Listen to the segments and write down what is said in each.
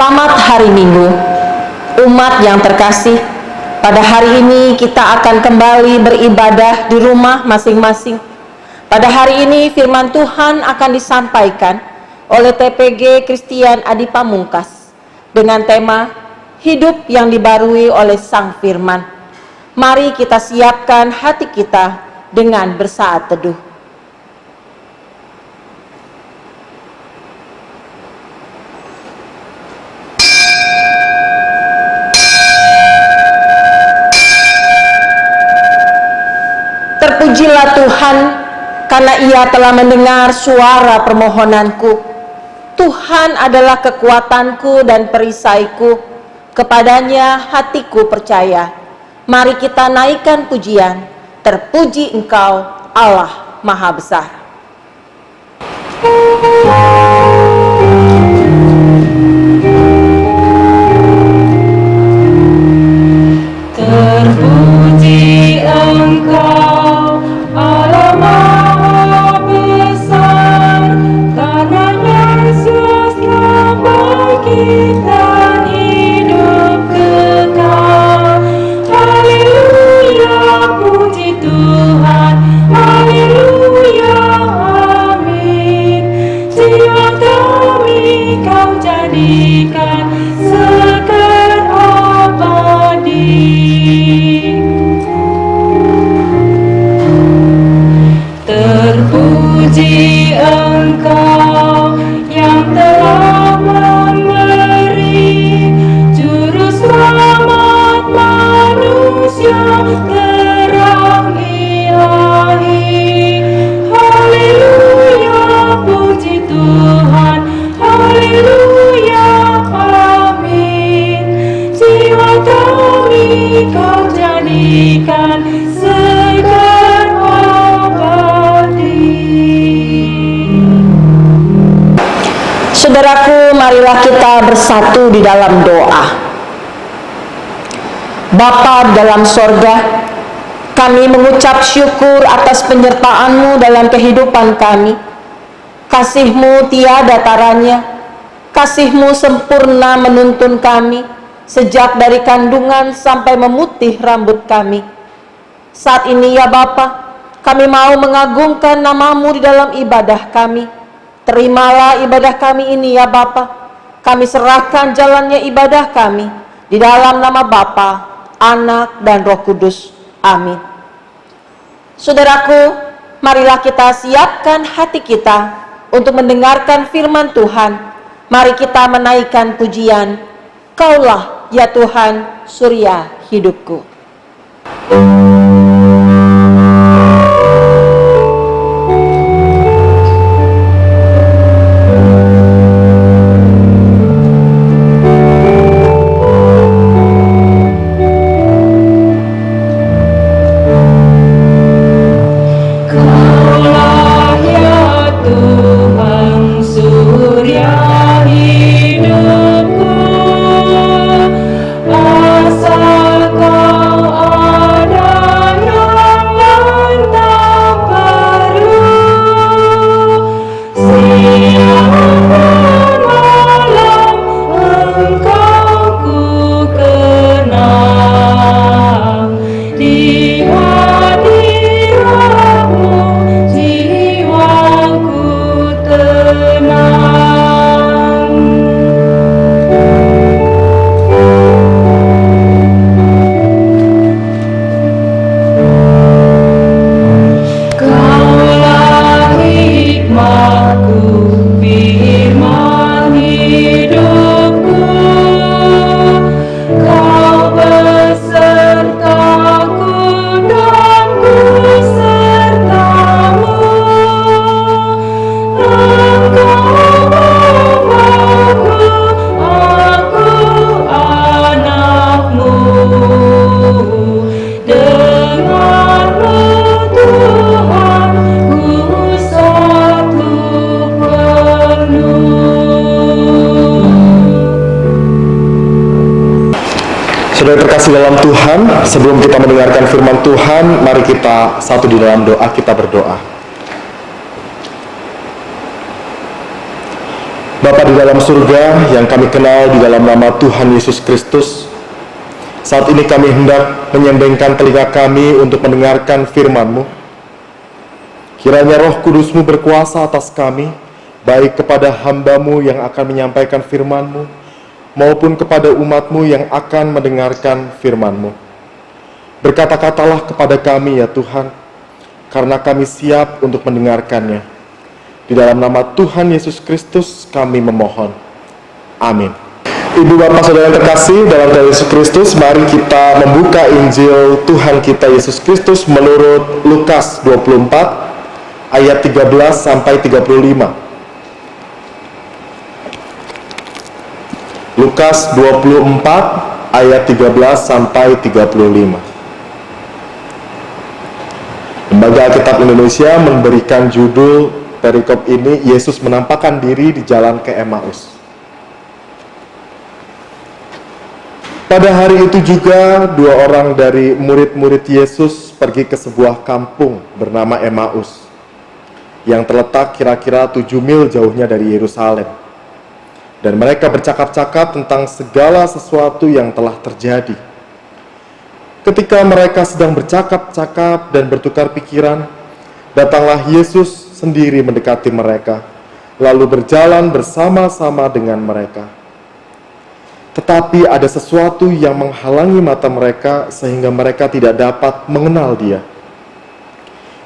Selamat hari Minggu, umat yang terkasih. Pada hari ini kita akan kembali beribadah di rumah masing-masing. Pada hari ini firman Tuhan akan disampaikan oleh TPG Christian Adi Pamungkas dengan tema Hidup yang dibarui oleh Sang Firman. Mari kita siapkan hati kita dengan bersaat teduh. Terpujilah Tuhan, karena Ia telah mendengar suara permohonanku. Tuhan adalah kekuatanku dan perisaiku, kepadanya hatiku percaya. Mari kita naikkan pujian, terpuji Engkau Allah Maha Besar. Terpuji Engkau Allah Maha Besar, karena Yesus telah bangkitkan hidup kekal. Haleluya, puji Tuhan, haleluya, amin. Jiwa kami Kau jadikan sekar abadi. Terpuji Engkau yang telah memberi juru selamat manusia terang ilahi. Haleluya, puji Tuhan, haleluya, amin. Jiwa kami Kau jadikan sekar abadi. Saudaraku, marilah kita bersatu di dalam doa. Bapa dalam sorga, kami mengucap syukur atas penyertaan-Mu dalam kehidupan kami. Kasih-Mu tiada taranya, kasih-Mu sempurna menuntun kami, sejak dari kandungan sampai memutih rambut kami. Saat ini ya Bapa, kami mau mengagungkan nama-Mu di dalam ibadah kami. Terimalah ibadah kami ini ya Bapa. Kami serahkan jalannya ibadah kami di dalam nama Bapa, Anak, dan Roh Kudus. Amin. Saudaraku, marilah kita siapkan hati kita untuk mendengarkan firman Tuhan. Mari kita menaikkan pujian, Kaulah ya Tuhan, surya hidupku. Saudara terkasih dalam Tuhan, sebelum kita mendengarkan firman Tuhan, mari kita satu di dalam doa, kita berdoa. Bapa di dalam surga yang kami kenal di dalam nama Tuhan Yesus Kristus, saat ini kami hendak menyembengkan telinga kami untuk mendengarkan firman-Mu. Kiranya Roh Kudus-Mu berkuasa atas kami, baik kepada hamba-Mu yang akan menyampaikan firman-Mu, maupun kepada umat-Mu yang akan mendengarkan firman-Mu. Berkata-katalah kepada kami ya Tuhan, karena kami siap untuk mendengarkannya. Di dalam nama Tuhan Yesus Kristus kami memohon. Amin. Ibu bapak saudara yang terkasih dalam Tuhan Yesus Kristus, mari kita membuka Injil Tuhan kita Yesus Kristus menurut Lukas 24 ayat 13 sampai 35. Lukas 24 ayat 13 sampai 35. Lembaga Alkitab Indonesia memberikan judul perikop ini, Yesus menampakkan diri di jalan ke Emmaus. Pada hari itu juga, dua orang dari murid-murid Yesus pergi ke sebuah kampung bernama Emmaus, yang terletak kira-kira 7 mil jauhnya dari Yerusalem. Dan mereka bercakap-cakap tentang segala sesuatu yang telah terjadi. Ketika mereka sedang bercakap-cakap dan bertukar pikiran, datanglah Yesus sendiri mendekati mereka, lalu berjalan bersama-sama dengan mereka. Tetapi ada sesuatu yang menghalangi mata mereka sehingga mereka tidak dapat mengenal Dia.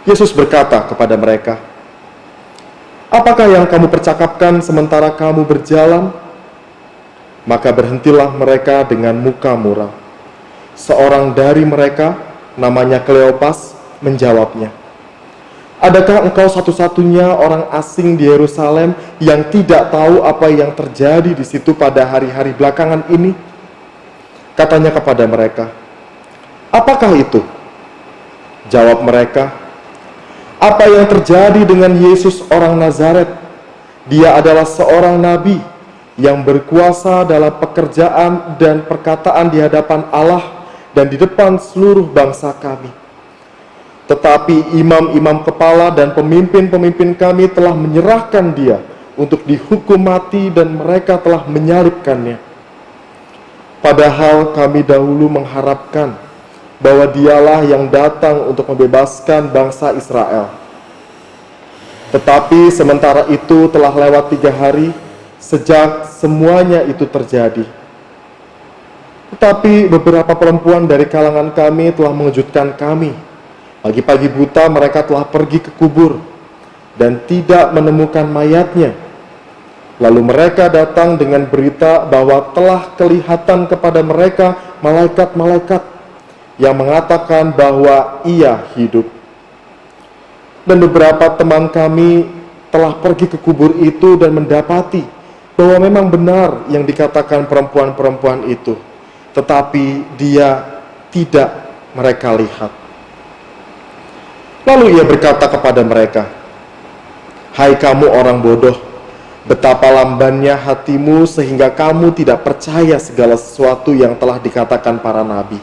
Yesus berkata kepada mereka, "Apakah yang kamu percakapkan sementara kamu berjalan?" Maka berhentilah mereka dengan muka muram. Seorang dari mereka, namanya Kleopas, menjawabnya, "Adakah engkau satu-satunya orang asing di Yerusalem yang tidak tahu apa yang terjadi di situ pada hari-hari belakangan ini?" Katanya kepada mereka, "Apakah itu?" Jawab mereka, "Apa yang terjadi dengan Yesus orang Nazaret? Dia adalah seorang nabi yang berkuasa dalam pekerjaan dan perkataan di hadapan Allah dan di depan seluruh bangsa kami. Tetapi imam-imam kepala dan pemimpin-pemimpin kami telah menyerahkan Dia untuk dihukum mati dan mereka telah menyalibkannya. Padahal kami dahulu mengharapkan bahwa Dialah yang datang untuk membebaskan bangsa Israel. Tetapi sementara itu telah lewat 3 hari sejak semuanya itu terjadi. Tetapi beberapa perempuan dari kalangan kami telah mengejutkan kami. Pagi-pagi buta mereka telah pergi ke kubur dan tidak menemukan mayatnya. Lalu mereka datang dengan berita bahwa telah kelihatan kepada mereka malaikat-malaikat yang mengatakan bahwa Ia hidup. Dan beberapa teman kami telah pergi ke kubur itu dan mendapati bahwa memang benar yang dikatakan perempuan-perempuan itu, tetapi Dia tidak mereka lihat." Lalu Ia berkata kepada mereka, "Hai kamu orang bodoh, betapa lambannya hatimu sehingga kamu tidak percaya segala sesuatu yang telah dikatakan para nabi.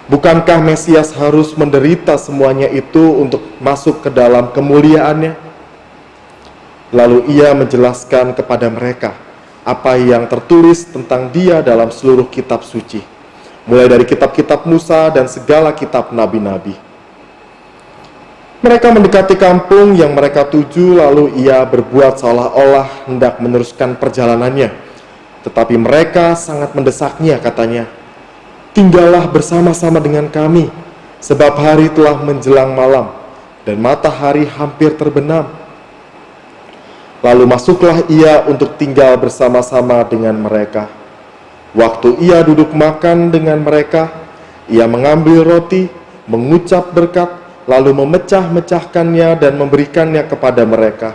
Bukankah Mesias harus menderita semuanya itu untuk masuk ke dalam kemuliaannya?" Lalu Ia menjelaskan kepada mereka apa yang tertulis tentang Dia dalam seluruh kitab suci, mulai dari kitab-kitab Musa dan segala kitab nabi-nabi. Mereka mendekati kampung yang mereka tuju, lalu Ia berbuat seolah-olah hendak meneruskan perjalanannya. Tetapi mereka sangat mendesaknya, katanya, "Tinggallah bersama-sama dengan kami, sebab hari telah menjelang malam, dan matahari hampir terbenam." Lalu masuklah Ia untuk tinggal bersama-sama dengan mereka. Waktu Ia duduk makan dengan mereka, Ia mengambil roti, mengucap berkat, lalu memecah-mecahkannya dan memberikannya kepada mereka.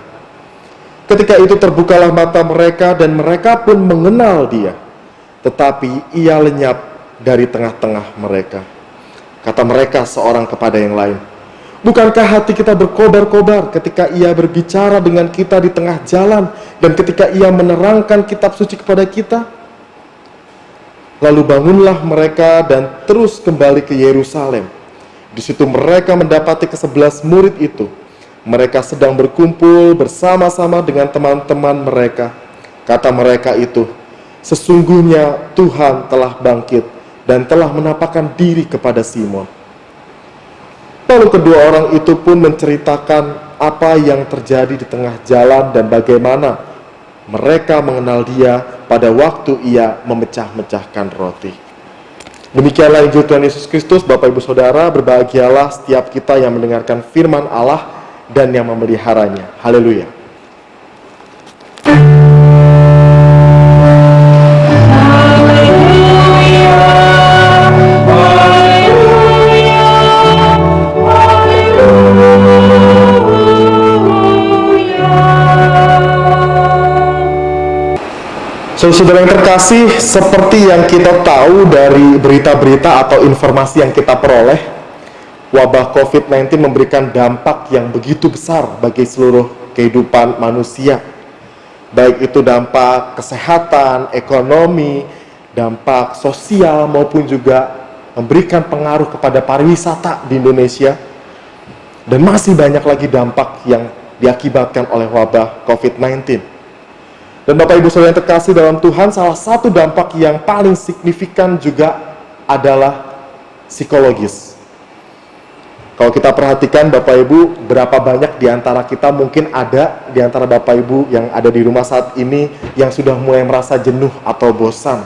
Ketika itu terbukalah mata mereka dan mereka pun mengenal Dia, tetapi Ia lenyap dari tengah-tengah mereka. Kata mereka seorang kepada yang lain, "Bukankah hati kita berkobar-kobar ketika Ia berbicara dengan kita di tengah jalan dan ketika Ia menerangkan kitab suci kepada kita?" Lalu bangunlah mereka dan terus kembali ke Yerusalem. Di situ mereka mendapati ke-11 murid itu. Mereka sedang berkumpul bersama-sama dengan teman-teman mereka. Kata mereka itu, sesungguhnya Tuhan telah bangkit dan telah menampakkan diri kepada Simon. Lalu kedua orang itu pun menceritakan apa yang terjadi di tengah jalan dan bagaimana mereka mengenal dia pada waktu ia memecah-mecahkan roti. Demikianlah Injil Tuhan Yesus Kristus. Bapak Ibu Saudara, berbahagialah setiap kita yang mendengarkan firman Allah dan yang memeliharanya. Haleluya. Saudara yang terkasih, seperti yang kita tahu dari berita-berita atau informasi yang kita peroleh, wabah COVID-19 memberikan dampak yang begitu besar bagi seluruh kehidupan manusia. Baik itu dampak kesehatan, ekonomi, dampak sosial, maupun juga memberikan pengaruh kepada pariwisata di Indonesia. Dan masih banyak lagi dampak yang diakibatkan oleh wabah COVID-19. Dan Bapak Ibu Saudara yang terkasih dalam Tuhan, salah satu dampak yang paling signifikan juga adalah psikologis. Kalau kita perhatikan Bapak Ibu, berapa banyak di antara kita, mungkin ada di antara Bapak Ibu yang ada di rumah saat ini yang sudah mulai merasa jenuh atau bosan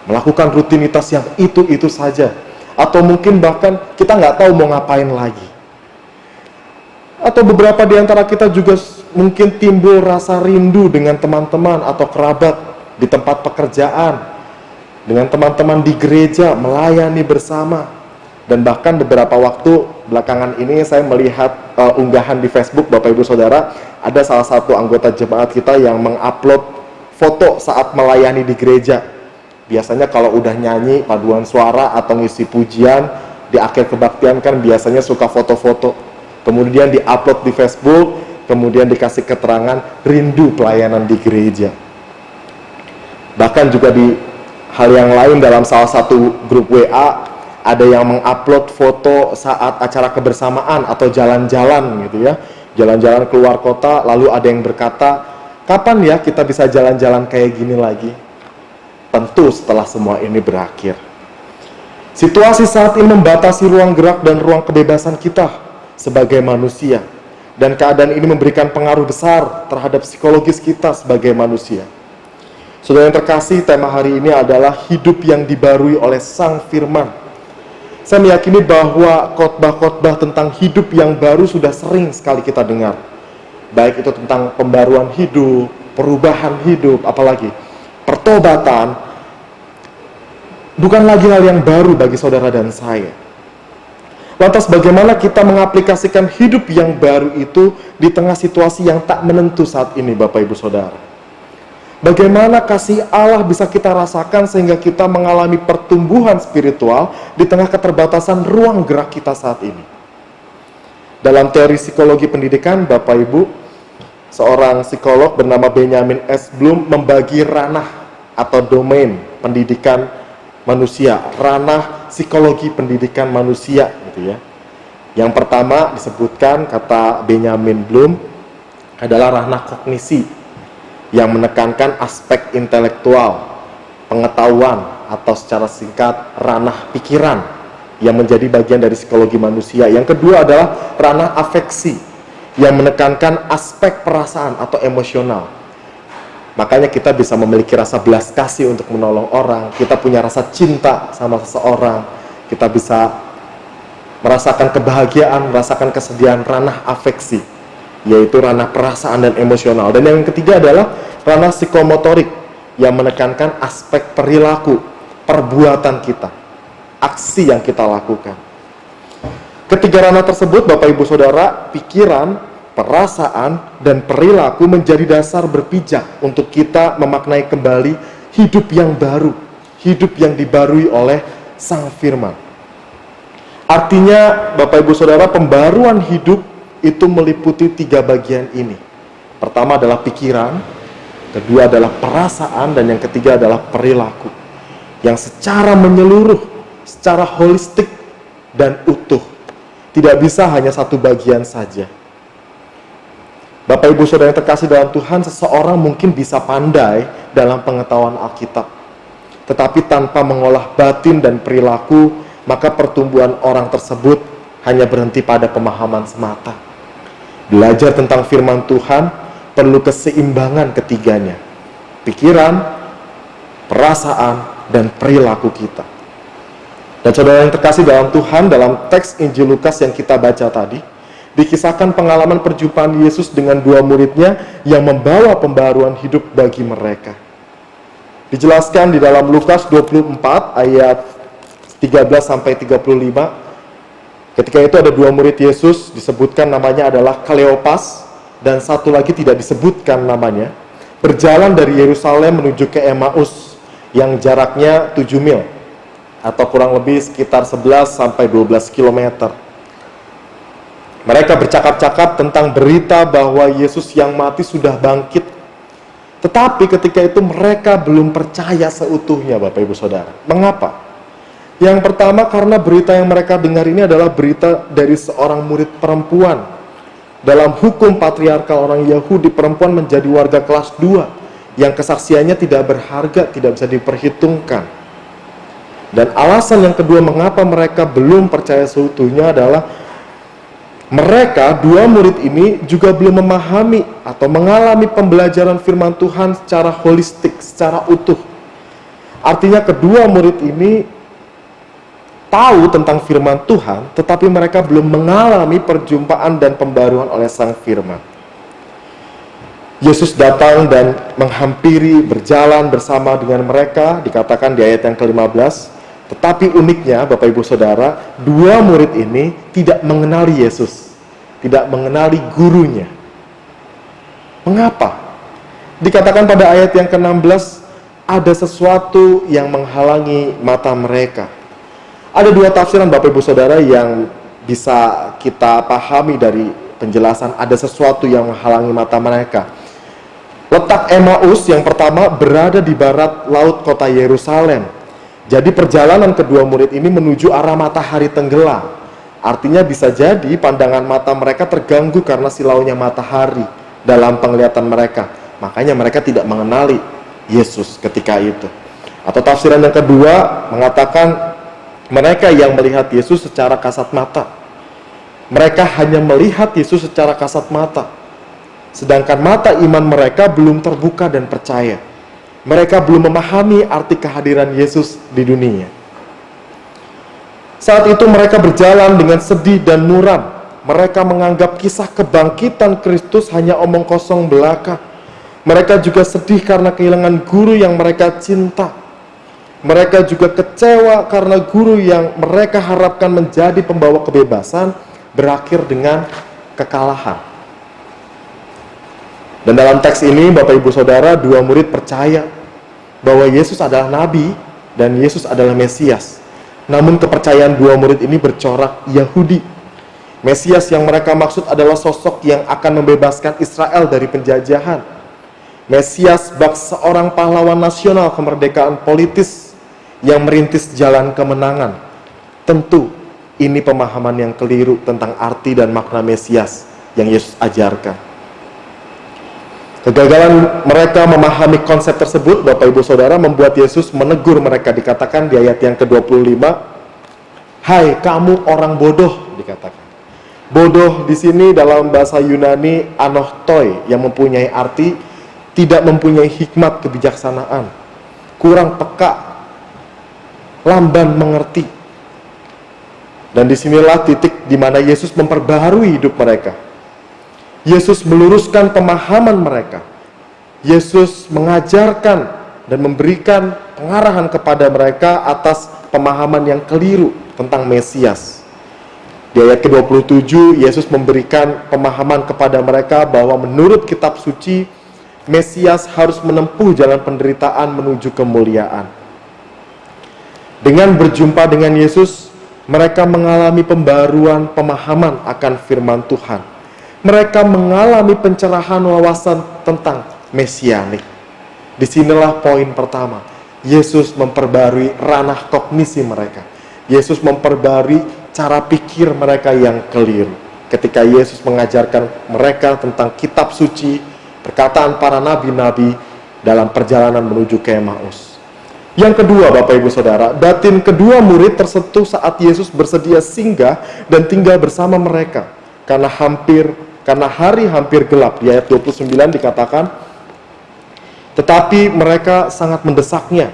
melakukan rutinitas yang itu-itu saja. Atau mungkin bahkan kita nggak tahu mau ngapain lagi. Atau beberapa di antara kita juga mungkin timbul rasa rindu dengan teman-teman atau kerabat di tempat pekerjaan, dengan teman-teman di gereja, melayani bersama. Dan bahkan beberapa waktu belakangan ini saya melihat unggahan di Facebook Bapak Ibu Saudara, ada salah satu anggota jemaat kita yang mengupload foto saat melayani di gereja. Biasanya kalau udah nyanyi paduan suara atau ngisi pujian di akhir kebaktian kan biasanya suka foto-foto, kemudian diupload di Facebook, kemudian dikasih keterangan rindu pelayanan di gereja. Bahkan juga di hal yang lain, dalam salah satu grup WA ada yang mengupload foto saat acara kebersamaan atau jalan-jalan gitu ya, jalan-jalan keluar kota, lalu ada yang berkata, kapan ya kita bisa jalan-jalan kayak gini lagi? Tentu setelah semua ini berakhir. Situasi saat ini membatasi ruang gerak dan ruang kebebasan kita sebagai manusia. Dan keadaan ini memberikan pengaruh besar terhadap psikologis kita sebagai manusia. Saudara yang terkasih, tema hari ini adalah hidup yang dibarui oleh Sang Firman. Saya meyakini bahwa khotbah-khotbah tentang hidup yang baru sudah sering sekali kita dengar. Baik itu tentang pembaruan hidup, perubahan hidup, apalagi pertobatan. Bukan lagi hal yang baru bagi saudara dan saya. Lantas bagaimana kita mengaplikasikan hidup yang baru itu di tengah situasi yang tak menentu saat ini Bapak Ibu Saudara? Bagaimana kasih Allah bisa kita rasakan sehingga kita mengalami pertumbuhan spiritual di tengah keterbatasan ruang gerak kita saat ini? Dalam teori psikologi pendidikan Bapak Ibu, seorang psikolog bernama Benjamin S. Bloom membagi ranah atau domain pendidikan manusia, ranah psikologi pendidikan manusia gitu ya. Yang pertama disebutkan, kata Benjamin Bloom, adalah ranah kognisi yang menekankan aspek intelektual, pengetahuan, atau secara singkat ranah pikiran yang menjadi bagian dari psikologi manusia. Yang kedua adalah ranah afeksi yang menekankan aspek perasaan atau emosional. Makanya kita bisa memiliki rasa belas kasih untuk menolong orang, kita punya rasa cinta sama seseorang, kita bisa merasakan kebahagiaan, merasakan kesedihan, ranah afeksi, yaitu ranah perasaan dan emosional. Dan yang ketiga adalah ranah psikomotorik yang menekankan aspek perilaku, perbuatan kita, aksi yang kita lakukan. Ketiga ranah tersebut, Bapak Ibu Saudara, pikiran, perasaan, dan perilaku menjadi dasar berpijak untuk kita memaknai kembali hidup yang baru, hidup yang dibarui oleh Sang Firman. Artinya, Bapak Ibu Saudara, pembaruan hidup itu meliputi 3 bagian ini. Pertama adalah pikiran, kedua adalah perasaan, dan yang ketiga adalah perilaku. Yang secara menyeluruh, secara holistik dan utuh. Tidak bisa hanya satu bagian saja. Bapak Ibu Saudara yang terkasih dalam Tuhan, seseorang mungkin bisa pandai dalam pengetahuan Alkitab, tetapi tanpa mengolah batin dan perilaku, maka pertumbuhan orang tersebut hanya berhenti pada pemahaman semata. Belajar tentang firman Tuhan perlu keseimbangan ketiganya: pikiran, perasaan, dan perilaku kita. Dan saudara yang terkasih dalam Tuhan, dalam teks Injil Lukas yang kita baca tadi, dikisahkan pengalaman perjumpaan Yesus dengan dua muridnya yang membawa pembaruan hidup bagi mereka. Dijelaskan di dalam Lukas 24 ayat 13-35. Ketika itu ada dua murid Yesus, disebutkan namanya adalah Kleopas, dan satu lagi tidak disebutkan namanya, berjalan dari Yerusalem menuju ke Emmaus yang jaraknya 7 mil atau kurang lebih sekitar 11-12 km. Mereka bercakap-cakap tentang berita bahwa Yesus yang mati sudah bangkit. Tetapi ketika itu mereka belum percaya seutuhnya, Bapak Ibu Saudara. Mengapa? Yang pertama, karena berita yang mereka dengar ini adalah berita dari seorang murid perempuan. Dalam hukum patriarkal orang Yahudi, perempuan menjadi warga kelas 2 yang kesaksiannya tidak berharga, tidak bisa diperhitungkan. Dan alasan yang kedua mengapa mereka belum percaya seutuhnya adalah mereka, dua murid ini, juga belum memahami atau mengalami pembelajaran firman Tuhan secara holistik, secara utuh. Artinya kedua murid ini tahu tentang firman Tuhan, tetapi mereka belum mengalami perjumpaan dan pembaruan oleh sang firman. Yesus datang dan menghampiri, berjalan bersama dengan mereka, dikatakan di ayat yang ke-15. Tetapi uniknya, Bapak Ibu Saudara, dua murid ini tidak mengenali Yesus, tidak mengenali gurunya. Mengapa? Dikatakan pada ayat yang ke-16, ada sesuatu yang menghalangi mata mereka. Ada dua tafsiran, Bapak Ibu Saudara, yang bisa kita pahami dari penjelasan ada sesuatu yang menghalangi mata mereka. Letak Emmaus yang pertama berada di barat laut kota Yerusalem. Jadi perjalanan kedua murid ini menuju arah matahari tenggelam. Artinya bisa jadi pandangan mata mereka terganggu karena silaunya matahari dalam penglihatan mereka. Makanya mereka tidak mengenali Yesus ketika itu. Atau tafsiran yang kedua mengatakan mereka yang melihat Yesus secara kasat mata. Mereka hanya melihat Yesus secara kasat mata. Sedangkan mata iman mereka belum terbuka dan percaya. Mereka belum memahami arti kehadiran Yesus di dunia. Saat itu mereka berjalan dengan sedih dan muram. Mereka menganggap kisah kebangkitan Kristus hanya omong kosong belaka. Mereka juga sedih karena kehilangan guru yang mereka cinta. Mereka juga kecewa karena guru yang mereka harapkan menjadi pembawa kebebasan berakhir dengan kekalahan. Dan dalam teks ini, Bapak Ibu Saudara, dua murid percaya bahwa Yesus adalah Nabi dan Yesus adalah Mesias. Namun kepercayaan dua murid ini bercorak Yahudi. Mesias yang mereka maksud adalah sosok yang akan membebaskan Israel dari penjajahan. Mesias bak seorang pahlawan nasional kemerdekaan politis yang merintis jalan kemenangan. Tentu ini pemahaman yang keliru tentang arti dan makna Mesias yang Yesus ajarkan. Kegagalan mereka memahami konsep tersebut, Bapak Ibu Saudara, membuat Yesus menegur mereka. Dikatakan di ayat yang ke-25, "Hai kamu orang bodoh," dikatakan. Bodoh di sini dalam bahasa Yunani anohtoi, yang mempunyai arti tidak mempunyai hikmat kebijaksanaan, kurang peka, lamban mengerti. Dan disinilah titik di mana Yesus memperbaharui hidup mereka. Yesus meluruskan pemahaman mereka. Yesus mengajarkan dan memberikan pengarahan kepada mereka atas pemahaman yang keliru tentang Mesias. Di ayat ke-27, Yesus memberikan pemahaman kepada mereka bahwa menurut kitab suci, Mesias harus menempuh jalan penderitaan menuju kemuliaan. Dengan berjumpa dengan Yesus, mereka mengalami pembaruan pemahaman akan firman Tuhan. Mereka mengalami pencerahan wawasan tentang mesianik. Disinilah poin pertama. Yesus memperbarui ranah kognisi mereka. Yesus memperbarui cara pikir mereka yang keliru. ketika Yesus mengajarkan mereka tentang kitab suci, perkataan para nabi-nabi dalam perjalanan menuju ke Emmaus. Yang kedua, Bapak Ibu Saudara, batin kedua murid tersentuh saat Yesus bersedia singgah dan tinggal bersama mereka. Karena hari hampir gelap. Di ayat 29 dikatakan, tetapi mereka sangat mendesaknya.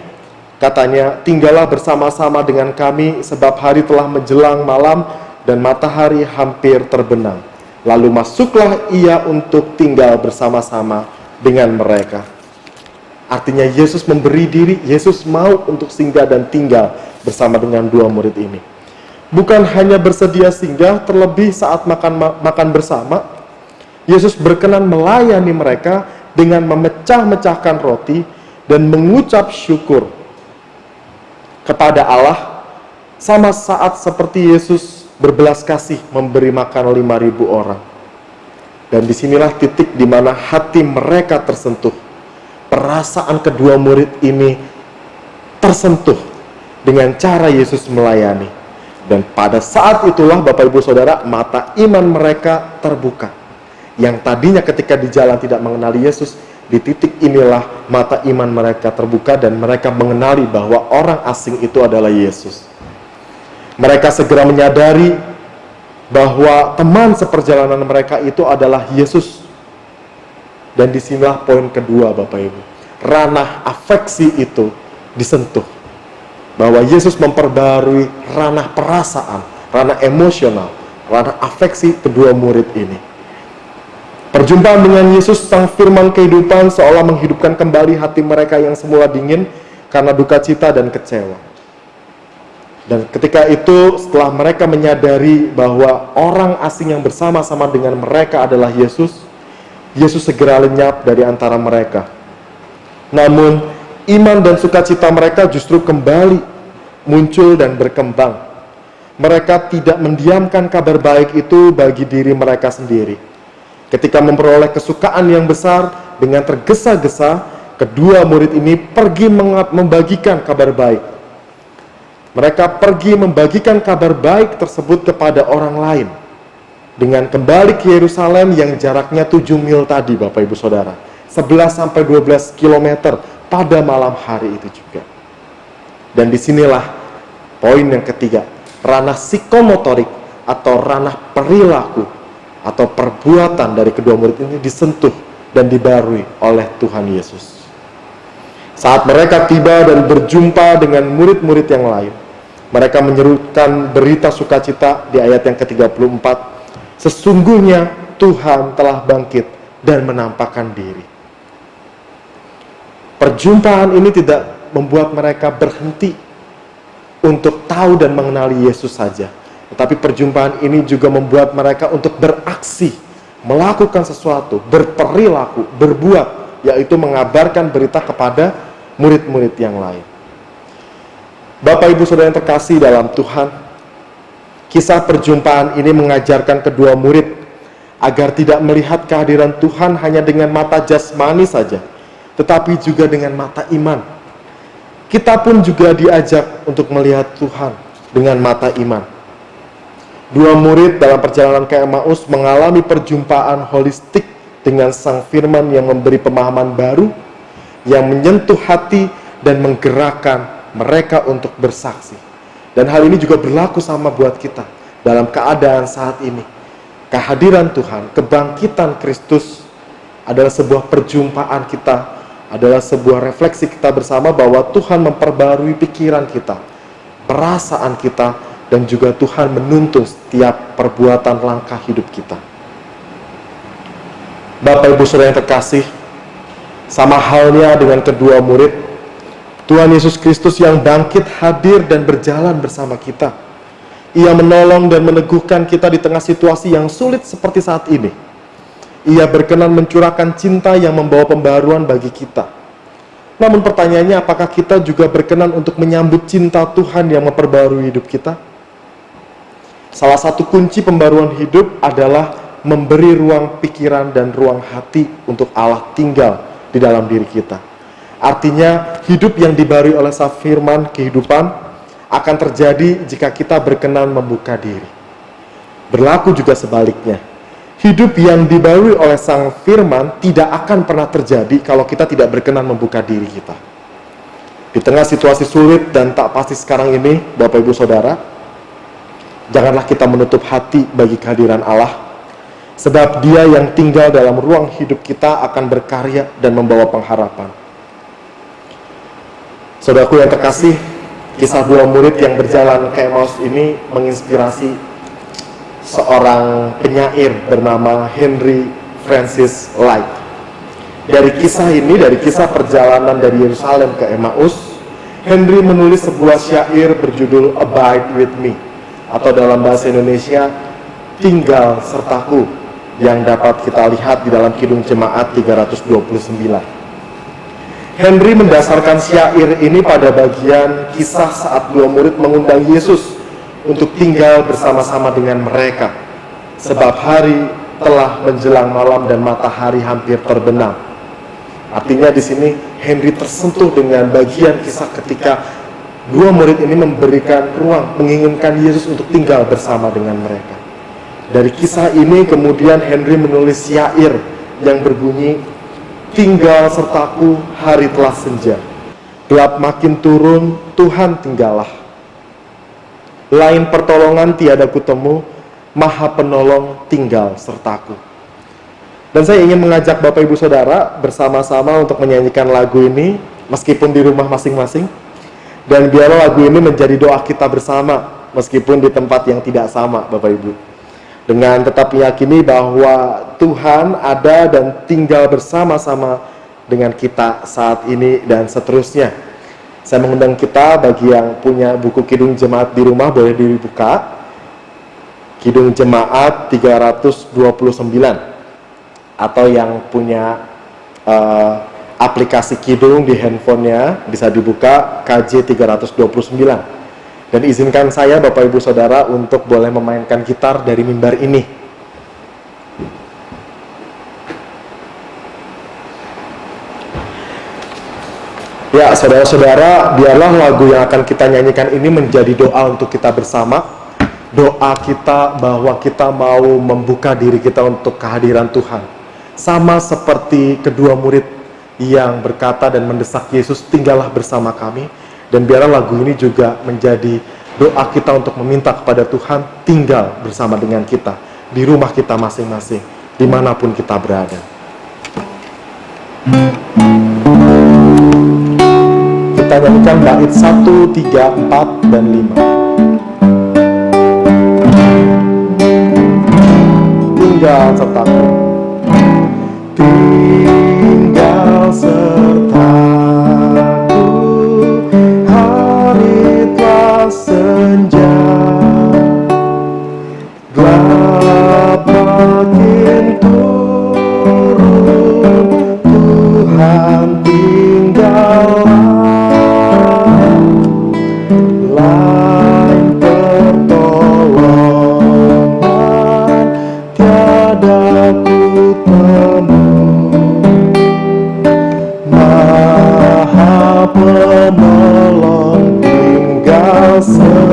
Katanya, tinggallah bersama-sama dengan kami sebab hari telah menjelang malam dan matahari hampir terbenam. Lalu masuklah ia untuk tinggal bersama-sama dengan mereka. Artinya Yesus memberi diri, Yesus mau untuk singgah dan tinggal bersama dengan dua murid ini. Bukan hanya bersedia singgah, terlebih saat makan bersama, Yesus berkenan melayani mereka dengan memecah-mecahkan roti dan mengucap syukur kepada Allah, sama saat seperti Yesus berbelas kasih memberi makan 5.000 orang. Dan disinilah titik di mana hati mereka tersentuh. Perasaan kedua murid ini tersentuh dengan cara Yesus melayani. Dan pada saat itulah Bapak Ibu Saudara, mata iman mereka terbuka. Yang tadinya ketika di jalan tidak mengenali Yesus, di titik inilah mata iman mereka terbuka dan mereka mengenali bahwa orang asing itu adalah Yesus. Mereka segera menyadari bahwa teman seperjalanan mereka itu adalah Yesus. Dan disinilah poin kedua, Bapak Ibu. Ranah afeksi itu disentuh. Bahwa Yesus memperbarui ranah perasaan, ranah emosional, ranah afeksi kedua murid ini. Perjumpaan dengan Yesus, sang firman kehidupan, seolah menghidupkan kembali hati mereka yang semula dingin karena duka cita dan kecewa. Dan ketika itu, setelah mereka menyadari bahwa orang asing yang bersama-sama dengan mereka adalah Yesus, Yesus segera lenyap dari antara mereka. Namun, iman dan sukacita mereka justru kembali muncul dan berkembang. Mereka tidak mendiamkan kabar baik itu bagi diri mereka sendiri. Ketika memperoleh kesukaan yang besar, dengan tergesa-gesa, kedua murid ini pergi membagikan kabar baik. Mereka pergi membagikan kabar baik tersebut kepada orang lain. Dengan kembali ke Yerusalem yang jaraknya 7 mil tadi, Bapak Ibu Saudara. 11-12 km pada malam hari itu juga. Dan disinilah poin yang ketiga. Ranah psikomotorik atau ranah perilaku atau perbuatan dari kedua murid ini disentuh dan dibarui oleh Tuhan Yesus. Saat mereka tiba dan berjumpa dengan murid-murid yang lain, mereka menyerukan berita sukacita di ayat yang ke-34. Sesungguhnya Tuhan telah bangkit dan menampakkan diri. Perjumpaan ini tidak membuat mereka berhenti untuk tahu dan mengenali Yesus saja. Tetapi perjumpaan ini juga membuat mereka untuk beraksi, melakukan sesuatu, berperilaku, berbuat, yaitu mengabarkan berita kepada murid-murid yang lain. Bapak Ibu Saudara yang terkasih dalam Tuhan, kisah perjumpaan ini mengajarkan kedua murid agar tidak melihat kehadiran Tuhan hanya dengan mata jasmani saja, tetapi juga dengan mata iman. Kita pun juga diajak untuk melihat Tuhan dengan mata iman. Dua murid dalam perjalanan ke Emmaus mengalami perjumpaan holistik dengan Sang Firman yang memberi pemahaman baru, yang menyentuh hati dan menggerakkan mereka untuk bersaksi. Dan hal ini juga berlaku sama buat kita dalam keadaan saat ini. Kehadiran Tuhan, kebangkitan Kristus adalah sebuah perjumpaan kita, adalah sebuah refleksi kita bersama bahwa Tuhan memperbarui pikiran kita, perasaan kita, dan juga Tuhan menuntun setiap perbuatan langkah hidup kita. Bapak Ibu Saudara yang terkasih, sama halnya dengan kedua murid, Tuhan Yesus Kristus yang bangkit hadir dan berjalan bersama kita. Ia menolong dan meneguhkan kita di tengah situasi yang sulit seperti saat ini. Ia berkenan mencurahkan cinta yang membawa pembaruan bagi kita. Namun pertanyaannya, apakah kita juga berkenan untuk menyambut cinta Tuhan yang memperbarui hidup kita? Salah satu kunci pembaruan hidup adalah memberi ruang pikiran dan ruang hati untuk Allah tinggal di dalam diri kita. Artinya, hidup yang dibarui oleh Sang Firman kehidupan akan terjadi jika kita berkenan membuka diri. Berlaku juga sebaliknya. Hidup yang dibarui oleh Sang Firman tidak akan pernah terjadi kalau kita tidak berkenan membuka diri kita. Di tengah situasi sulit dan tak pasti sekarang ini, Bapak Ibu Saudara, janganlah kita menutup hati bagi kehadiran Allah, sebab Dia yang tinggal dalam ruang hidup kita akan berkarya dan membawa pengharapan. Saudaraku yang terkasih, kisah dua murid yang berjalan ke Emmaus ini menginspirasi seorang penyair bernama Henry Francis Lyte. Dari kisah ini, dari kisah perjalanan dari Yerusalem ke Emmaus, Henry menulis sebuah syair berjudul Abide With Me, atau dalam bahasa Indonesia, Tinggal Sertaku, yang dapat kita lihat di dalam Kidung Jemaat 329. Henry mendasarkan syair ini pada bagian kisah saat dua murid mengundang Yesus untuk tinggal bersama-sama dengan mereka, sebab hari telah menjelang malam dan matahari hampir terbenam. Artinya di sini Henry tersentuh dengan bagian kisah ketika dua murid ini memberikan ruang, menginginkan Yesus untuk tinggal bersama dengan mereka. Dari kisah ini kemudian Henry menulis syair yang berbunyi, tinggal sertaku, hari telah senja, gelap makin turun, Tuhan tinggallah. Lain pertolongan tiada kutemu, Maha Penolong tinggal sertaku. Dan saya ingin mengajak Bapak Ibu Saudara bersama-sama untuk menyanyikan lagu ini meskipun di rumah masing-masing. Dan biarlah lagu ini menjadi doa kita bersama meskipun di tempat yang tidak sama, Bapak Ibu. Dengan tetap meyakini bahwa Tuhan ada dan tinggal bersama-sama dengan kita saat ini dan seterusnya. Saya mengundang kita, bagi yang punya buku Kidung Jemaat di rumah boleh dibuka. Kidung Jemaat 329. Atau yang punya aplikasi Kidung di handphonenya bisa dibuka KJ 329. Dan izinkan saya Bapak Ibu Saudara untuk boleh memainkan gitar dari mimbar ini. Ya saudara-saudara, biarlah lagu yang akan kita nyanyikan ini menjadi doa untuk kita bersama. Doa kita bahwa kita mau membuka diri kita untuk kehadiran Tuhan. Sama seperti kedua murid yang berkata dan mendesak Yesus, tinggallah bersama kami. Dan biarlah lagu ini juga menjadi doa kita untuk meminta kepada Tuhan tinggal bersama dengan kita, di rumah kita masing-masing, dimanapun kita berada. Kita nyanyikan bait 1, 3, 4, dan 5. Tinggal sertaku. Tinggal sertaku, hari telah senja, gelap makin turun, Tuhan tinggallah. Lain pertolongan tiada kutemu, Maha Penolong tinggal sertaku.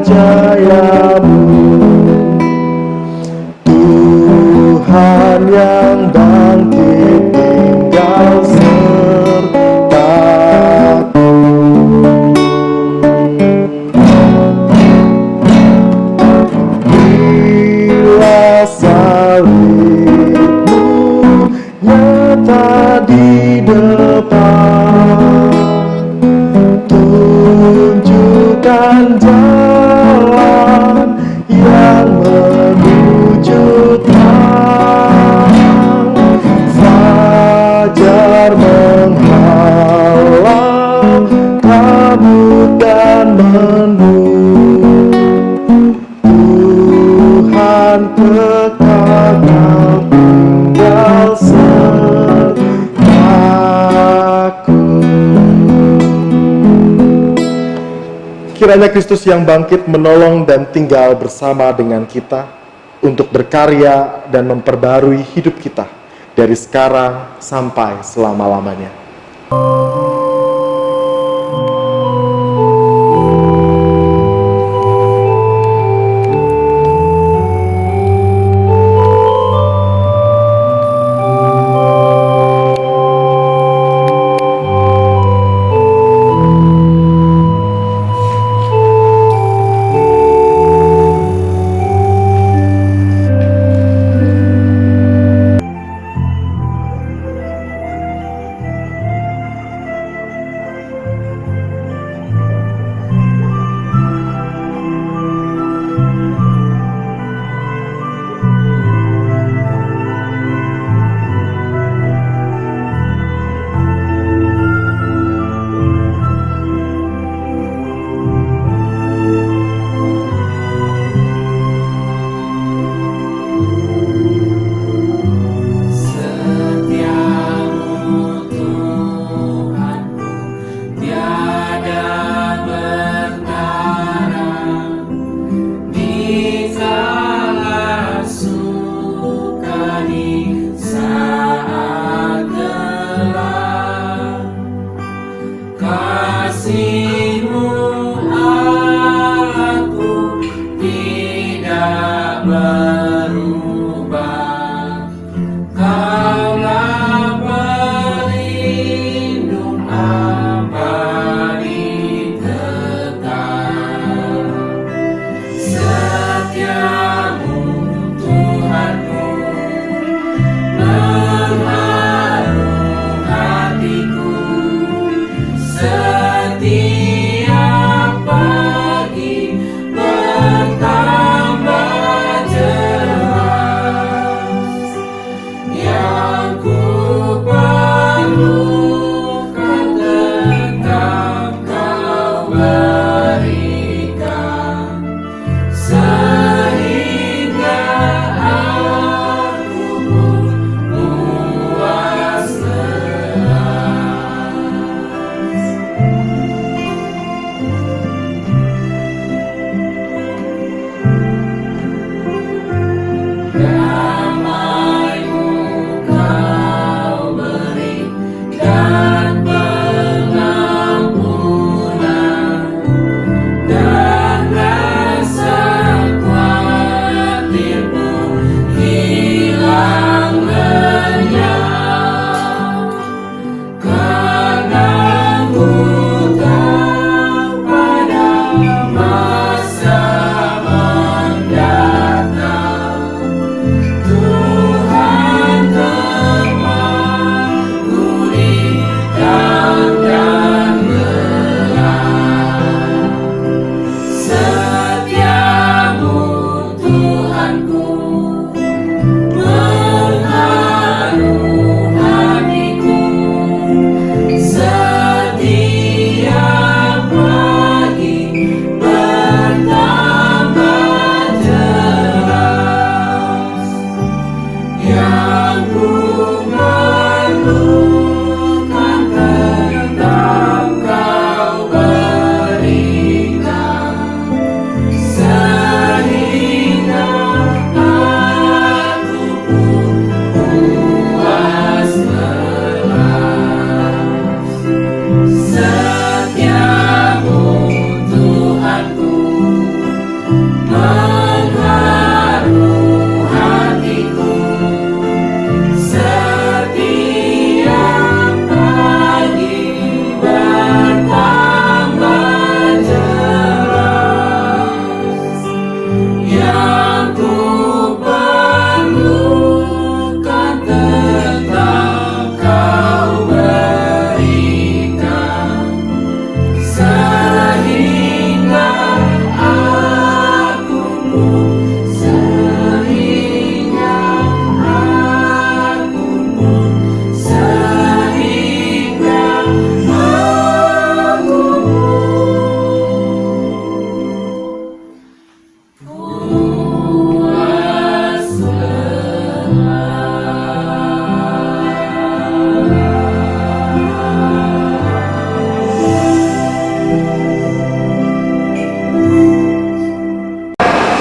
ajaib-Mu. Tuhan yang bangkit tinggal sertaku. Bila salib-Mu nyata di depan, tunjukkan jalan yang menuju terang. Fajar menghalau kabut dan mendung, Tuhan kekal tinggal sertaku. Kiranya Kristus yang bangkit menolong dan tinggal bersama dengan kita untuk berkarya dan memperbarui hidup kita dari sekarang sampai selama-lamanya.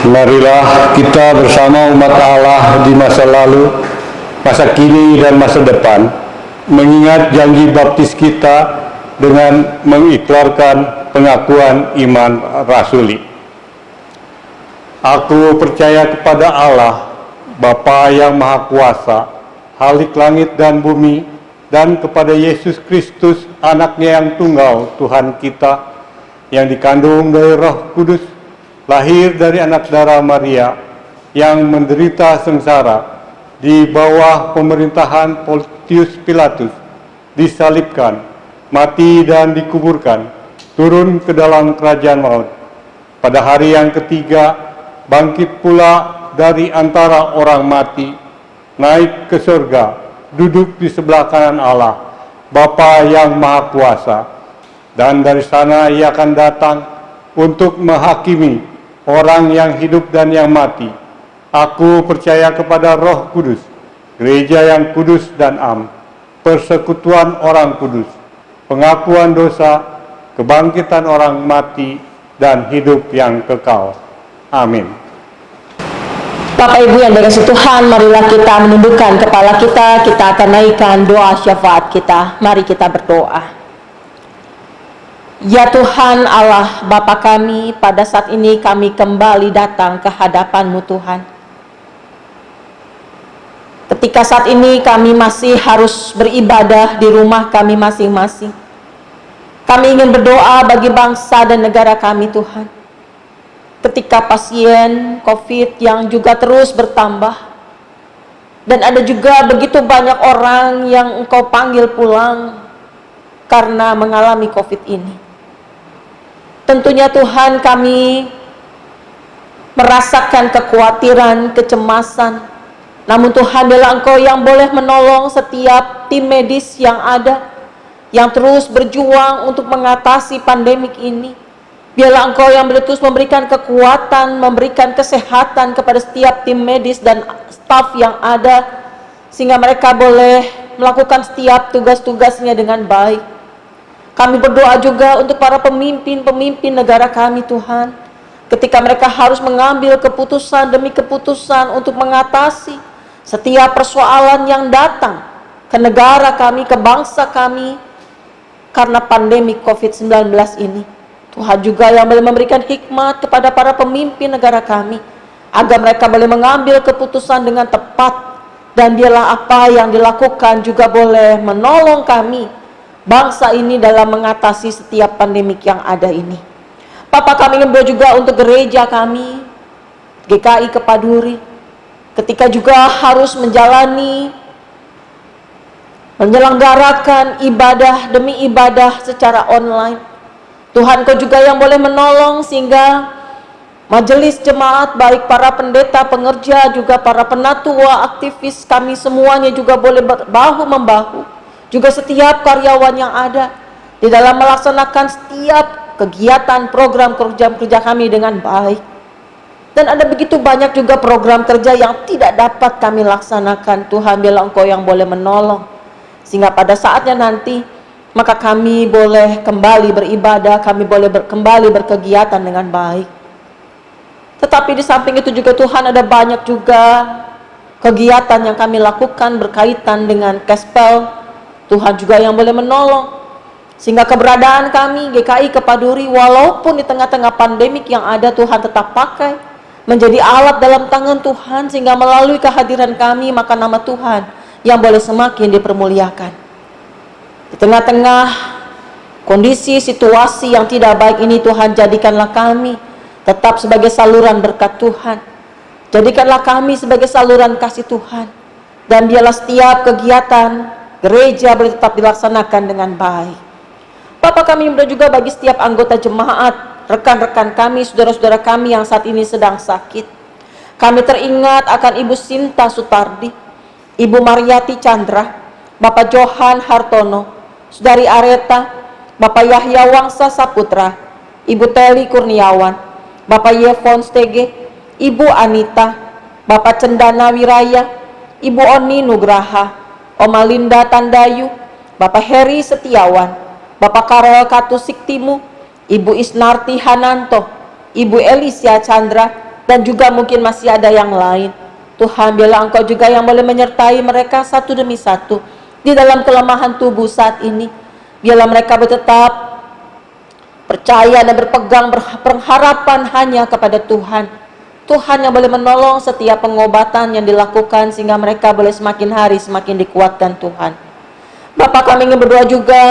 Marilah kita bersama umat Allah di masa lalu, masa kini, dan masa depan, mengingat janji baptis kita dengan mengikrarkan pengakuan iman rasuli. Aku percaya kepada Allah, Bapa yang Maha Kuasa, Khalik langit dan bumi, dan kepada Yesus Kristus, anaknya yang tunggal, Tuhan kita, yang dikandung dari Roh Kudus, lahir dari anak darah Maria, yang menderita sengsara di bawah pemerintahan Pontius Pilatus, disalibkan, mati dan dikuburkan, turun ke dalam kerajaan maut. Pada hari yang ketiga, bangkit pula dari antara orang mati, naik ke surga, duduk di sebelah kanan Allah, Bapa yang Maha Kuasa, dan dari sana Ia akan datang untuk menghakimi orang yang hidup dan yang mati. Aku percaya kepada Roh Kudus, gereja yang kudus dan am, persekutuan orang kudus, pengakuan dosa, kebangkitan orang mati, dan hidup yang kekal. Amin. Bapak Ibu yang dikasihi Tuhan, marilah kita menundukkan kepala kita akan naikkan doa syafaat kita. Mari kita berdoa. Ya Tuhan Allah Bapa kami, pada saat ini kami kembali datang ke hadapan-Mu Tuhan. Ketika saat ini kami masih harus beribadah di rumah kami masing-masing. Kami ingin berdoa bagi bangsa dan negara kami Tuhan. Ketika pasien COVID yang juga terus bertambah, dan ada juga begitu banyak orang yang Engkau panggil pulang karena mengalami COVID ini. Tentunya Tuhan, kami merasakan kekhawatiran, kecemasan. Namun Tuhan, biarlah Engkau yang boleh menolong setiap tim medis yang ada, yang terus berjuang untuk mengatasi pandemik ini. Biarlah Engkau yang boleh terus memberikan kekuatan, memberikan kesehatan kepada setiap tim medis dan staf yang ada, sehingga mereka boleh melakukan setiap tugas-tugasnya dengan baik. Kami berdoa juga untuk para pemimpin negara kami Tuhan, ketika mereka harus mengambil keputusan demi keputusan untuk mengatasi setiap persoalan yang datang ke negara kami, ke bangsa kami, karena pandemi COVID-19 ini. Tuhan juga yang boleh memberikan hikmat kepada para pemimpin negara kami, agar mereka boleh mengambil keputusan dengan tepat, dan biarlah apa yang dilakukan juga boleh menolong kami, bangsa ini, dalam mengatasi setiap pandemik yang ada ini. Bapa, kami ingin berdoa juga untuk gereja kami, GKI Kepaduri, ketika juga harus menyelenggarakan ibadah demi ibadah secara online. Tuhan, Kau juga yang boleh menolong sehingga majelis jemaat, baik para pendeta, pengerja, juga para penatua, aktivis, kami semuanya juga boleh bahu-membahu, juga setiap karyawan yang ada di dalam melaksanakan setiap kegiatan program kerja kami dengan baik. Dan ada begitu banyak juga program kerja yang tidak dapat kami laksanakan. Tuhan, biarlah Engkau yang boleh menolong, sehingga pada saatnya nanti maka kami boleh kembali beribadah, kami boleh kembali berkegiatan dengan baik. Tetapi di samping itu juga Tuhan, ada banyak juga kegiatan yang kami lakukan berkaitan dengan Kespel. Tuhan juga yang boleh menolong, sehingga keberadaan kami GKI Kepaduri, walaupun di tengah-tengah pandemik yang ada, Tuhan tetap pakai menjadi alat dalam tangan Tuhan, sehingga melalui kehadiran kami maka nama Tuhan yang boleh semakin dipermuliakan. Di tengah-tengah kondisi situasi yang tidak baik ini, Tuhan, jadikanlah kami tetap sebagai saluran berkat Tuhan. Jadikanlah kami sebagai saluran kasih Tuhan, dan biarlah setiap kegiatan gereja boleh tetap dilaksanakan dengan baik. Bapa, kami berdoa juga bagi setiap anggota jemaat, rekan-rekan kami, saudara-saudara kami yang saat ini sedang sakit. Kami teringat akan Ibu Sinta Sutardi, Ibu Mariati Chandra, Bapak Johan Hartono, Saudari Areta, Bapak Yahya Wangsa Saputra, Ibu Teli Kurniawan, Bapak Yevon Stege, Ibu Anita, Bapak Cendana Wiraya, Ibu Oni Nugraha, Oma Linda Tandayu, Bapak Heri Setiawan, Bapak Karel Katusiktimu, Ibu Isnarti Hananto, Ibu Elisia Chandra, dan juga mungkin masih ada yang lain. Tuhan, biarlah Engkau juga yang boleh menyertai mereka satu demi satu di dalam kelemahan tubuh saat ini. Biarlah mereka tetap percaya dan berpengharapan hanya kepada Tuhan. Tuhan yang boleh menolong setiap pengobatan yang dilakukan sehingga mereka boleh semakin hari semakin dikuatkan Tuhan. Bapa, kami ingin berdoa juga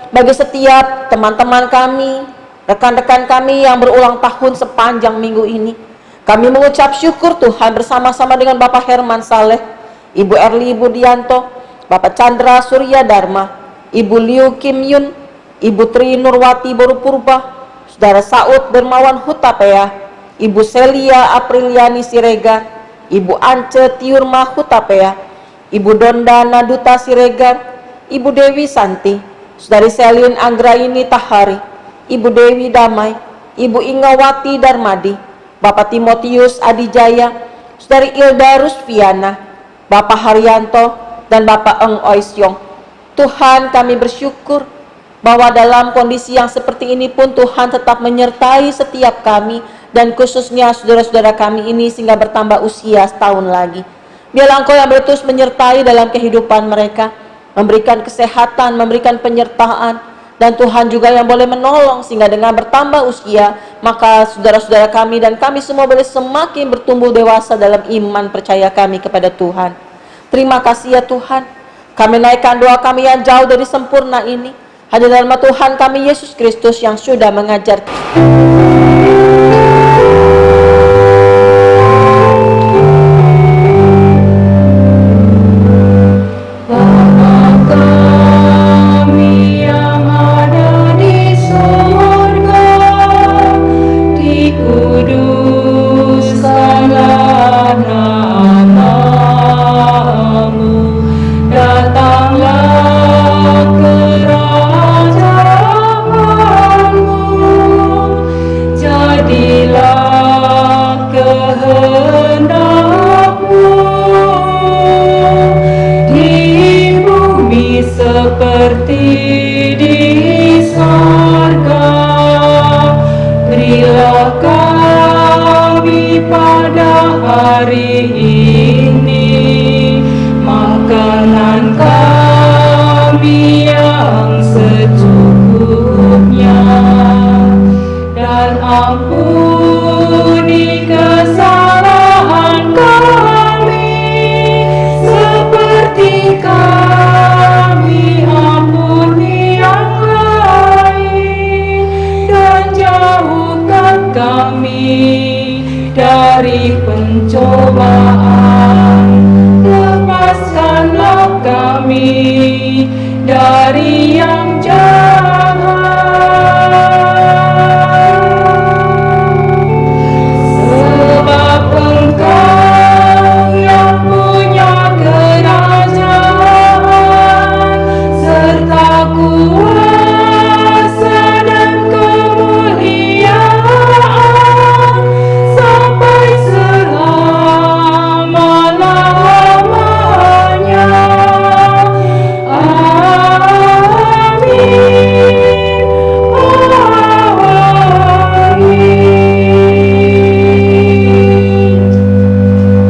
bagi setiap teman-teman kami, rekan-rekan kami yang berulang tahun sepanjang minggu ini. Kami mengucap syukur Tuhan bersama-sama dengan Bapak Herman Saleh, Ibu Erli Budianto, Bapak Chandra Surya Dharma, Ibu Liu Kim Yun, Ibu Tri Nurwati Borupurba, Saudara Saud Dermawan Hutapea, Ibu Celia Apriliani Siregar, Ibu Ance Tiurma Hutapea, Ibu Donda Naduta Siregar, Ibu Dewi Santi, Saudari Selin Anggraini Tahari, Ibu Dewi Damai, Ibu Ingawati Darmadi, Bapak Timotius Adijaya, Saudari Ilda Rusfiana, Bapak Haryanto, dan Bapak Eng Oisyong. Tuhan, kami bersyukur bahwa dalam kondisi yang seperti ini pun Tuhan tetap menyertai setiap kami, dan khususnya saudara-saudara kami ini sehingga bertambah usia setahun lagi. Biarlah Engkau yang terus menyertai dalam kehidupan mereka, memberikan kesehatan, memberikan penyertaan, dan Tuhan juga yang boleh menolong sehingga dengan bertambah usia, maka saudara-saudara kami dan kami semua boleh semakin bertumbuh dewasa dalam iman percaya kami kepada Tuhan. Terima kasih ya Tuhan. Kami naikkan doa kami yang jauh dari sempurna ini hanya dalam nama Tuhan kami Yesus Kristus yang sudah mengajar.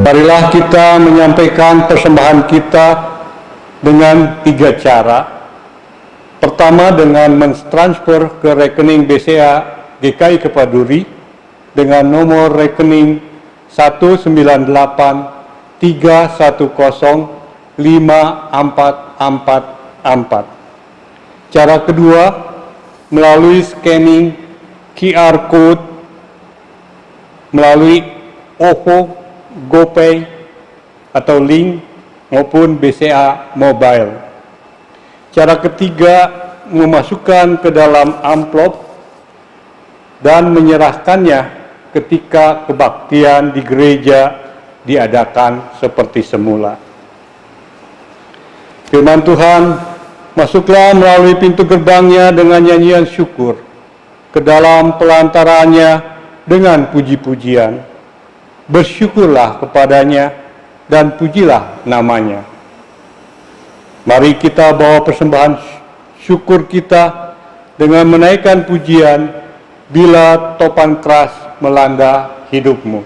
Marilah kita menyampaikan persembahan kita dengan 3 cara. Pertama, dengan mentransfer ke rekening BCA GKI Kepaduri dengan nomor rekening 19831054444. Cara kedua, melalui scanning QR Code melalui OVO, GoPay, atau Link maupun BCA Mobile. Cara ketiga, memasukkan ke dalam amplop dan menyerahkannya ketika kebaktian di gereja diadakan seperti semula. Firman Tuhan, masuklah melalui pintu gerbangnya dengan nyanyian syukur, ke dalam pelantarannya dengan puji-pujian. Bersyukurlah kepadanya dan pujilah namanya. Mari kita bawa persembahan syukur kita dengan menaikkan pujian bila topan keras melanda hidupmu.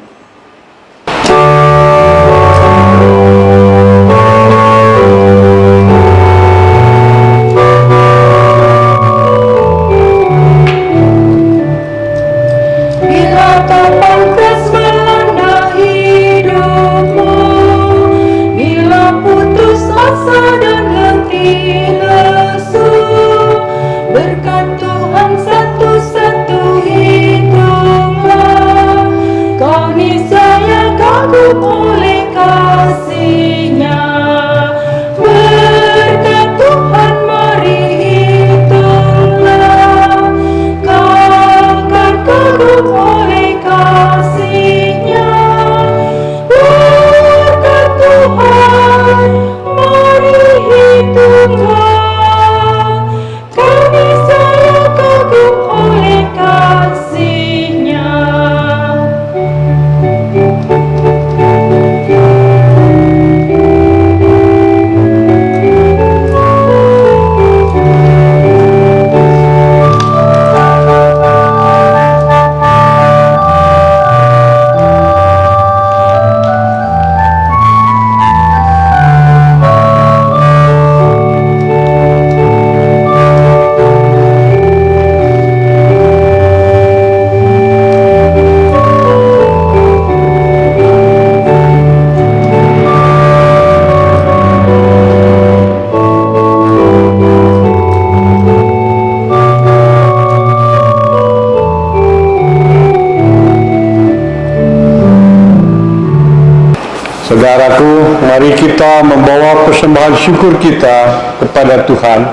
Saudaraku, mari kita membawa persembahan syukur kita kepada Tuhan.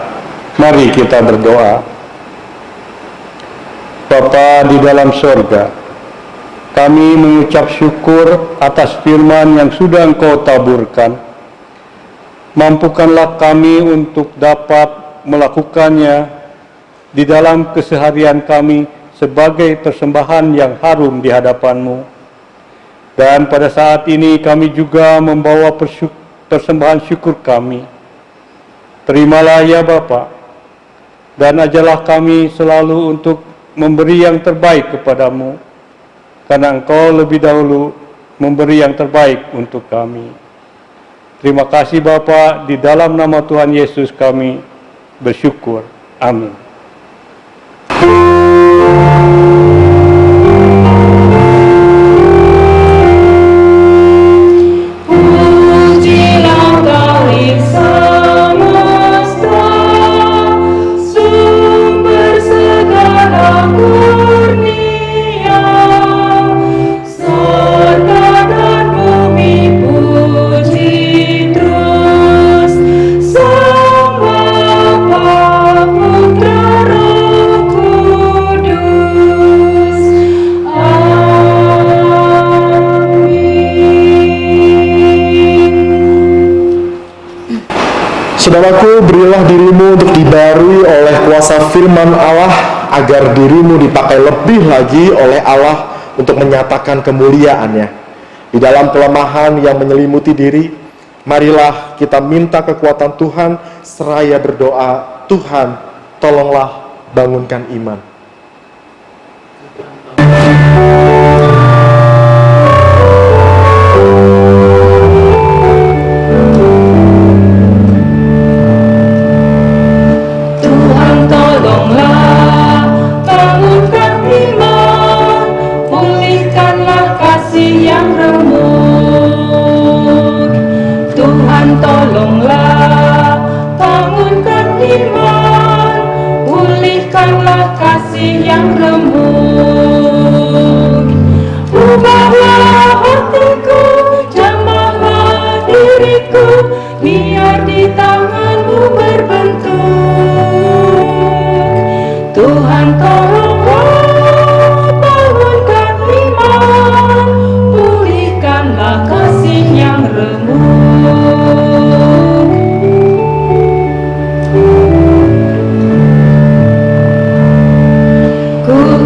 Mari kita berdoa. Bapa di dalam sorga, kami mengucap syukur atas firman yang sudah Engkau taburkan. Mampukanlah kami untuk dapat melakukannya di dalam keseharian kami sebagai persembahan yang harum di hadapan-Mu. Dan pada saat ini kami juga membawa persembahan syukur kami. Terimalah ya Bapa, dan ajarlah kami selalu untuk memberi yang terbaik kepadamu, karena Engkau lebih dahulu memberi yang terbaik untuk kami. Terima kasih Bapa, di dalam nama Tuhan Yesus kami bersyukur. Amin. Saudaraku, berilah dirimu untuk dibarui oleh kuasa firman Allah, agar dirimu dipakai lebih lagi oleh Allah untuk menyatakan kemuliaan-Nya. Di dalam kelemahan yang menyelimuti diri, marilah kita minta kekuatan Tuhan seraya berdoa, Tuhan, tolonglah bangunkan iman. Tolonglah bangunkan iman, pulihkanlah kasih yang remuk. Ubahlah hatiku, jamahlah diriku, biar di tangan-Mu berbentuk. Tuhan tolonglah bangunkan iman, pulihkanlah kasih yang remuk.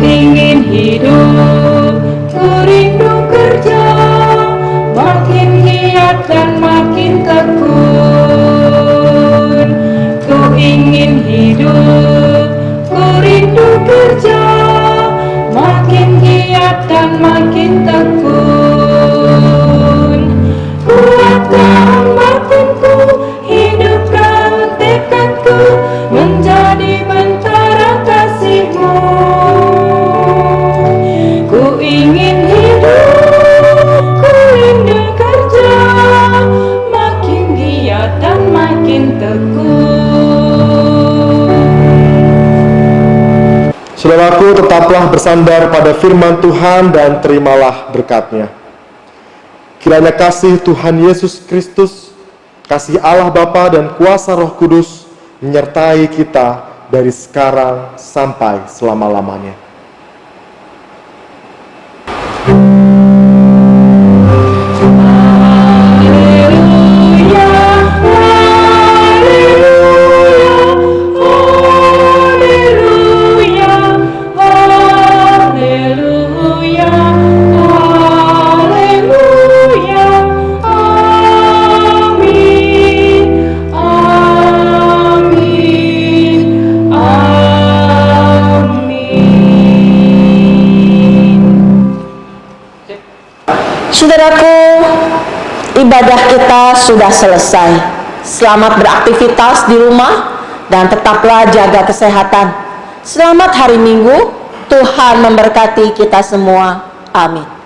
Ingin hidup, ku rindu kerja, makin giat dan makin tekun. Ku ingin hidup, ku rindu kerja, makin giat dan makin tekun. tetaplah bersandar pada firman Tuhan dan terimalah berkat-Nya. Kiranya kasih Tuhan Yesus Kristus, kasih Allah Bapa dan kuasa Roh Kudus menyertai kita dari sekarang sampai selama-lamanya. Saudaraku, ibadah kita sudah selesai. Selamat beraktivitas di rumah dan tetaplah jaga kesehatan. Selamat hari Minggu, Tuhan memberkati kita semua. Amin.